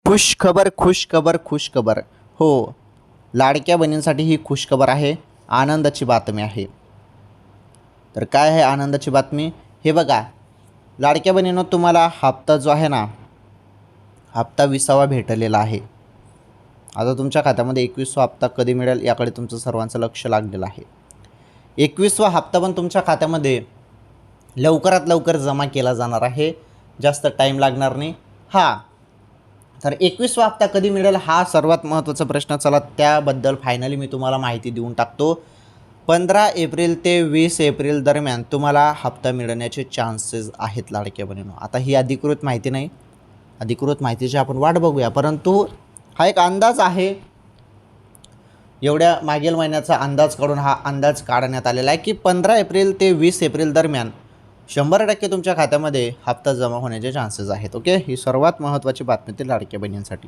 खुशखबर खुशखबर खुशखबर. हो, लाडक्या बहिणींसाठी ही खुशखबर आहे, आनंदाची बातमी आहे. तर काय आहे आनंदाची बातमी? हे बघा, लाडक्या बहिणींनो, तुम्हाला हप्ता जो आहे ना, हप्ता 20वा भेटलेला आहे. आता तुमच्या खात्यामध्ये 21वा हप्ता कधी मिळेल याकडे तुमचं सर्वांचं लक्ष लागलेलं आहे. 21वा हप्ता पण तुमच्या खात्यामध्ये लवकरात लवकर जमा केला जाणार आहे, जास्त टाईम लागणार नाही. तर 21वा हप्ता कधी मिळेल हा सर्वात महत्त्वाचा प्रश्न. चला त्याबद्दल फायनली मी तुम्हाला माहिती देऊन टाकतो. 15 एप्रिल ते 20 एप्रिल दरम्यान तुम्हाला हप्ता मिळण्याचे चान्सेस आहेत लाडक्या बहिणींनो. आता ही अधिकृत माहिती नाही, अधिकृत माहितीची आपण वाट बघूया, परंतु हा एक अंदाज आहे. एवढ्या मागील महिन्याचा अंदाज काढून हा अंदाज काढण्यात आलेला आहे की 15 एप्रिल ते 20 एप्रिल दरम्यान 100% तुमच्या खात्यामध्ये हप्ता जमा होण्याचे चान्सेस आहेत. ओके, ही सर्वात महत्त्वाची बातमी ती लाडक्या बहिणींसाठी.